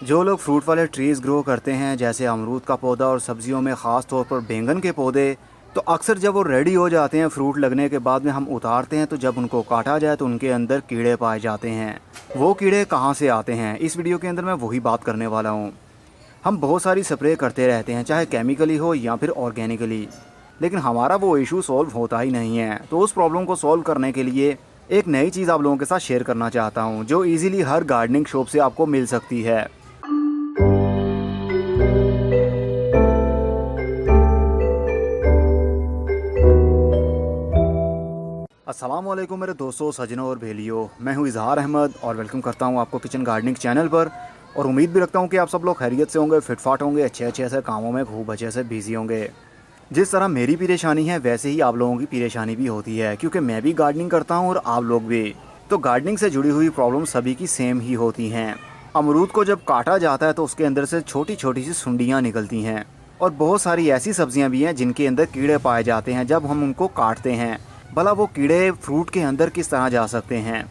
जो लोग फ्रूट वाले ट्रीज़ ग्रो करते हैं जैसे अमरूद का पौधा और सब्जियों में ख़ास तौर पर बैंगन के पौधे, तो अक्सर जब वो रेडी हो जाते हैं फ्रूट लगने के बाद में हम उतारते हैं तो जब उनको काटा जाए तो उनके अंदर कीड़े पाए जाते हैं। वो कीड़े कहाँ से आते हैं, इस वीडियो के अंदर मैं वही बात करने वाला हूँ। हम बहुत सारी स्प्रे करते रहते हैं, चाहे केमिकली हो या फिर ऑर्गेनिकली, लेकिन हमारा वो इशू सॉल्व होता ही नहीं है। तो उस प्रॉब्लम को सॉल्व करने के लिए एक नई चीज़ आप लोगों के साथ शेयर करना चाहता हूँ जो ईज़िली हर गार्डनिंग शॉप से आपको मिल सकती है। अस्सलाम वालेकुम मेरे दोस्तों, सजनों और भेलियों, मैं हूँ इजहार अहमद और वेलकम करता हूँ आपको किचन गार्डनिंग चैनल पर। और उम्मीद भी रखता हूँ कि आप सब लोग खैरियत से होंगे, फिटफाट होंगे, अच्छे अच्छे ऐसे कामों में खूब अच्छे से बिजी होंगे। जिस तरह मेरी परेशानी है वैसे ही आप लोगों की परेशानी भी होती है, क्योंकि मैं भी गार्डनिंग करता हूँ और आप लोग भी। तो गार्डनिंग से जुड़ी हुई प्रॉब्लम सभी की सेम ही होती हैं। अमरूद को जब काटा जाता है तो उसके अंदर से छोटी छोटी सी सुंडियाँ निकलती हैं, और बहुत सारी ऐसी सब्जियाँ भी हैं जिनके अंदर कीड़े पाए जाते हैं जब हम उनको काटते हैं। भला वो कीड़े फ्रूट के अंदर किस तरह जा सकते हैं?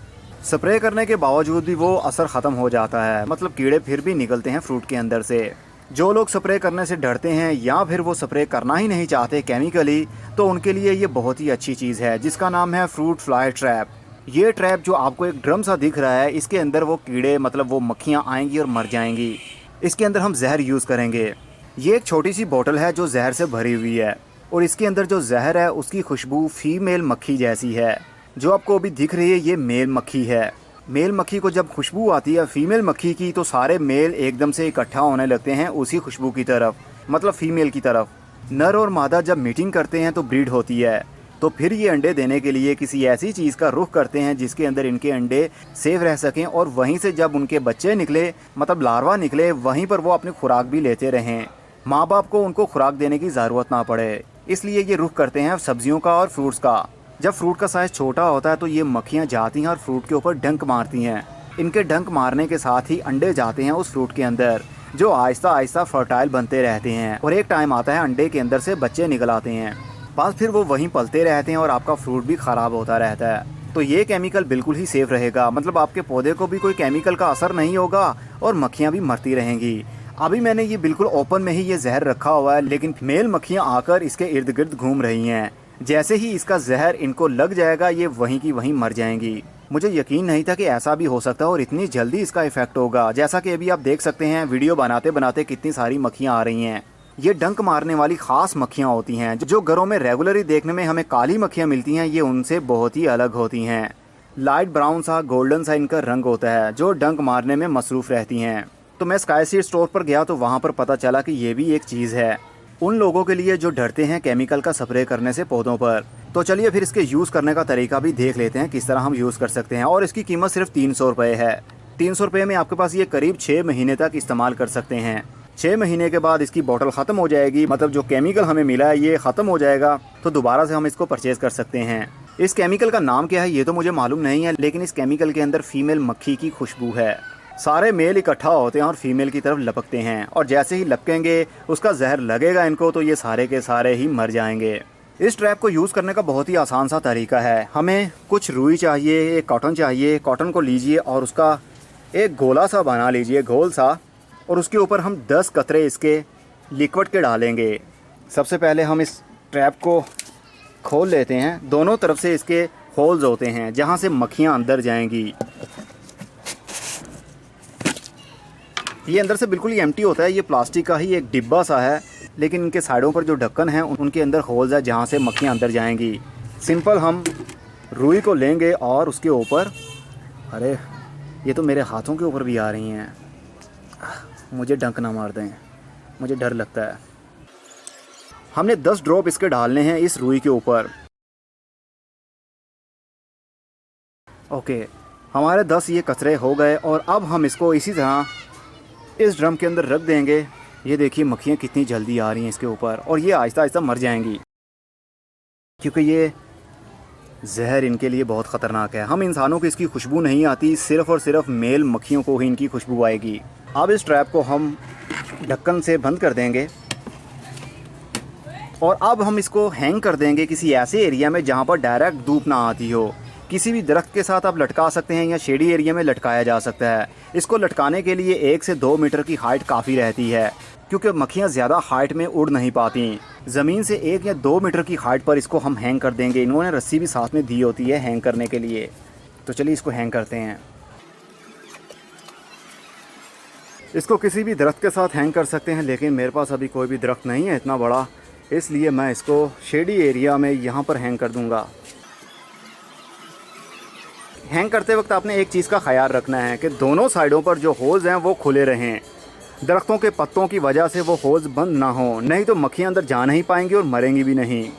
स्प्रे करने के बावजूद भी वो असर ख़त्म हो जाता है, मतलब कीड़े फिर भी निकलते हैं फ्रूट के अंदर से। जो लोग स्प्रे करने से डरते हैं या फिर वो स्प्रे करना ही नहीं चाहते केमिकली, तो उनके लिए ये बहुत ही अच्छी चीज़ है जिसका नाम है फ्रूट फ्लाई ट्रैप। ये ट्रैप जो आपको एक ड्रम सा दिख रहा है, इसके अंदर वो कीड़े मतलब वो मक्खियाँ आएंगी और मर जाएंगी। इसके अंदर हम जहर यूज़ करेंगे। ये एक छोटी सी बोतल है जो जहर से भरी हुई है, और इसके अंदर जो जहर है उसकी खुशबू फीमेल मक्खी जैसी है। जो आपको अभी दिख रही है ये मेल मक्खी है। मेल मक्खी को जब खुशबू आती है फीमेल मक्खी की, तो सारे मेल एकदम से इकट्ठा होने लगते हैं उसी खुशबू की तरफ, मतलब फीमेल की तरफ। नर और मादा जब मीटिंग करते हैं तो ब्रीड होती है, तो फिर ये अंडे देने के लिए किसी ऐसी चीज़ का रुख करते हैं जिसके अंदर इनके अंडे सेफ रह सकें, और वहीं से जब उनके बच्चे निकले मतलब लार्वा निकले, वहीं पर वो अपनी खुराक भी लेते रहें, माँ बाप को उनको खुराक देने की ज़रूरत ना पड़े। इसलिए ये रुख करते हैं सब्जियों का और फ्रूट्स का। जब फ्रूट का साइज़ छोटा होता है तो ये मक्खियाँ जाती हैं और फ्रूट के ऊपर डंक मारती हैं। इनके डंक मारने के साथ ही अंडे जाते हैं उस फ्रूट के अंदर, जो आहिस्ता आहिस्ता फर्टाइल बनते रहते हैं, और एक टाइम आता है अंडे के अंदर से बच्चे निकल आते हैं। बस फिर वो वहीं पलते रहते हैं और आपका फ्रूट भी ख़राब होता रहता है। तो ये केमिकल बिल्कुल ही सेफ़ रहेगा, मतलब आपके पौधे को भी कोई केमिकल का असर नहीं होगा और मक्खियाँ भी मरती रहेंगी। अभी मैंने ये बिल्कुल ओपन में ही ये जहर रखा हुआ है, लेकिन मेल मक्खियाँ आकर इसके इर्द गिर्द घूम रही हैं। जैसे ही इसका जहर इनको लग जाएगा ये वहीं की वहीं मर जाएंगी। मुझे यकीन नहीं था कि ऐसा भी हो सकता है और इतनी जल्दी इसका इफेक्ट होगा। जैसा कि अभी आप देख सकते हैं वीडियो बनाते बनाते कितनी सारी मक्खियाँ आ रही हैं। ये डंक मारने वाली ख़ास मक्खियाँ होती हैं जो घरों में रेगुलरली देखने में हमें काली मक्खियाँ मिलती हैं, ये उनसे बहुत ही अलग होती हैं। लाइट ब्राउन सा गोल्डन सा इनका रंग होता है, जो डंक मारने में मसरूफ़ रहती हैं। तो मैं स्काई सीड स्टोर पर गया तो वहाँ पर पता चला कि ये भी एक चीज़ है उन लोगों के लिए जो डरते हैं केमिकल का स्प्रे करने से पौधों पर। तो चलिए फिर इसके यूज़ करने का तरीका भी देख लेते हैं किस तरह हम यूज़ कर सकते हैं। और इसकी कीमत सिर्फ 300 रुपये है। 300 रुपये में आपके पास ये करीब 6 महीने तक इस्तेमाल कर सकते हैं। 6 महीने के बाद इसकी बोतल ख़त्म हो जाएगी, मतलब जो केमिकल हमें मिला है ये ख़त्म हो जाएगा, तो दोबारा से हम इसको परचेज़ कर सकते हैं। इस केमिकल का नाम क्या है ये तो मुझे मालूम नहीं है, लेकिन इस केमिकल के अंदर फीमेल मक्खी की खुशबू है। सारे मेल इकट्ठा होते हैं और फीमेल की तरफ लपकते हैं, और जैसे ही लपकेंगे उसका जहर लगेगा इनको, तो ये सारे के सारे ही मर जाएंगे। इस ट्रैप को यूज़ करने का बहुत ही आसान सा तरीका है। हमें कुछ रुई चाहिए, एक कॉटन चाहिए। कॉटन को लीजिए और उसका एक गोला सा बना लीजिए, गोल सा, और उसके ऊपर हम 10 कतरे इसके लिक्विड के डालेंगे। सबसे पहले हम इस ट्रैप को खोल लेते हैं। दोनों तरफ से इसके होल्स होते हैं जहाँ से मक्खियाँ अंदर जाएंगी। ये अंदर से बिल्कुल ही एम्प्टी होता है, ये प्लास्टिक का ही एक डिब्बा सा है, लेकिन इनके साइडों पर जो ढक्कन है उनके अंदर होल्स है जहाँ से मक्खियाँ अंदर जाएंगी। सिंपल हम रुई को लेंगे और उसके ऊपर, अरे ये तो मेरे हाथों के ऊपर भी आ रही हैं, मुझे डंक ना मार दें, मुझे डर लगता है। हमने 10 ड्रॉप इसके डालने हैं इस रुई के ऊपर। ओके, हमारे 10 ये कचरे हो गए, और अब हम इसको इसी तरह इस ड्रम के अंदर रख देंगे। ये देखिए मक्खियाँ कितनी जल्दी आ रही हैं इसके ऊपर, और ये आहिस्ता आहिस्ता मर जाएंगी, क्योंकि ये जहर इनके लिए बहुत ख़तरनाक है। हम इंसानों को इसकी खुशबू नहीं आती, सिर्फ़ और सिर्फ मेल मक्खियों को ही इनकी खुशबू आएगी। अब इस ट्रैप को हम ढक्कन से बंद कर देंगे, और अब हम इसको हैंग कर देंगे किसी ऐसे एरिया में जहाँ पर डायरेक्ट धूप ना आती हो, किसी भी दरख्त के साथ आप लटका सकते हैं या शेडी एरिया में लटकाया जा सकता है। इसको लटकाने के लिए 1 से 2 मीटर की हाइट काफ़ी रहती है, क्योंकि मक्खियाँ ज़्यादा हाइट में उड़ नहीं पाती। ज़मीन से 1 या 2 मीटर की हाइट पर इसको हम हैंग कर देंगे। इन्होंने रस्सी भी साथ में दी होती है हैंग करने के लिए। तो चलिए इसको हैंग करते हैं। इसको किसी भी दरख्त के साथ हैंग कर सकते हैं, लेकिन मेरे पास अभी कोई भी दरख्त नहीं है इतना बड़ा, इसलिए मैं इसको शेडी एरिया में यहाँ पर हैंग कर दूँगा। हैंग करते वक्त आपने एक चीज़ का ख्याल रखना है कि दोनों साइडों पर जो होल्स हैं वो खुले रहें। दरख्तों के पत्तों की वजह से वो होल्स बंद ना हो, नहीं तो मक्खियाँ अंदर जा नहीं पाएंगी और मरेंगी भी नहीं।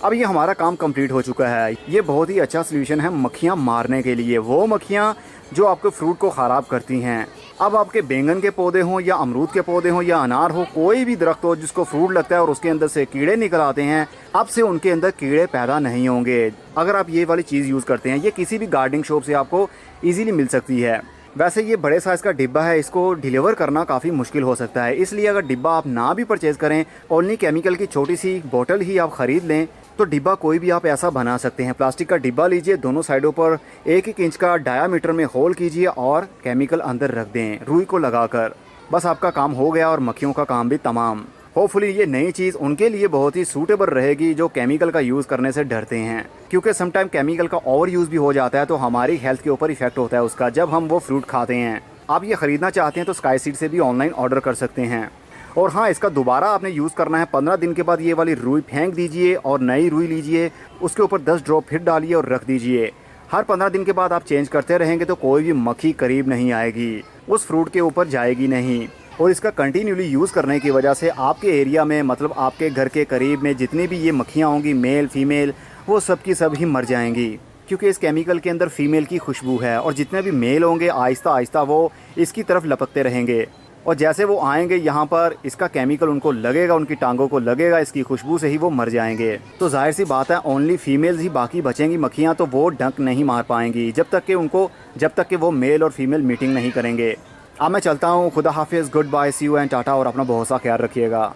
अब ये हमारा काम कंप्लीट हो चुका है। ये बहुत ही अच्छा सलूशन है मक्खियाँ मारने के लिए, वो मक्खियाँ जो आपके फ्रूट को ख़राब करती हैं। अब आपके बैंगन के पौधे हों या अमरूद के पौधे हों या अनार हो, कोई भी दरख्त हो जिसको फ्रूट लगता है और उसके अंदर से कीड़े निकल आते हैं, अब से उनके अंदर कीड़े पैदा नहीं होंगे अगर आप ये वाली चीज़ यूज़ करते हैं। ये किसी भी गार्डनिंग शॉप से आपको ईजीली मिल सकती है। वैसे ये बड़े साइज़ का डिब्बा है, इसको डिलीवर करना काफ़ी मुश्किल हो सकता है, इसलिए अगर डिब्बा आप ना भी परचेज़ करें, ओनली केमिकल की छोटी सी बोतल ही आप ख़रीद लें, तो डिब्बा कोई भी आप ऐसा बना सकते हैं। प्लास्टिक का डिब्बा लीजिए, दोनों साइडों पर 1-1 इंच का डायामीटर में होल कीजिए और केमिकल अंदर रख दें रुई को लगाकर। बस आपका काम हो गया और मक्खियों का काम भी तमाम। होपफुली ये नई चीज़ उनके लिए बहुत ही सूटेबल रहेगी जो केमिकल का यूज़ करने से डरते हैं, क्योंकि समटाइम केमिकल का ओवर यूज़ भी हो जाता है तो हमारी हेल्थ के ऊपर इफेक्ट होता है उसका, जब हम वो फ्रूट खाते हैं। आप ये ख़रीदना चाहते हैं तो स्काई सीड से भी ऑनलाइन ऑर्डर कर सकते हैं। और हाँ, इसका दोबारा आपने यूज़ करना है 15 दिन के बाद। ये वाली रुई फेंक दीजिए और नई रुई लीजिए, उसके ऊपर 10 ड्रॉप फिर डालिए और रख दीजिए। हर 15 दिन के बाद आप चेंज करते रहेंगे तो कोई भी मक्खी करीब नहीं आएगी, उस फ्रूट के ऊपर जाएगी नहीं। और इसका कंटिन्यूली यूज़ करने की वजह से आपके एरिया में, मतलब आपके घर के करीब में जितनी भी ये मक्खियाँ होंगी, मेल फीमेल, वो सब की सब ही मर जाएंगी, क्योंकि इस केमिकल के अंदर फ़ीमेल की खुशबू है। और जितने भी मेल होंगे आहिस्ता आहिस्ता वो इसकी तरफ लपकते रहेंगे, और जैसे वो आएंगे यहाँ पर इसका केमिकल उनको लगेगा, उनकी टांगों को लगेगा, इसकी खुशबू से ही वो मर जाएंगे। तो जाहिर सी बात है ओनली फीमेल्स ही बाकी बचेंगी मक्खियाँ, तो वो डंक नहीं मार पाएंगी जब तक कि वो मेल और फीमेल मीटिंग नहीं करेंगे। अब मैं चलता हूँ, खुदा हाफिज़, goodbye, see you and tata, और अपना बहुत सा ख्याल रखिएगा।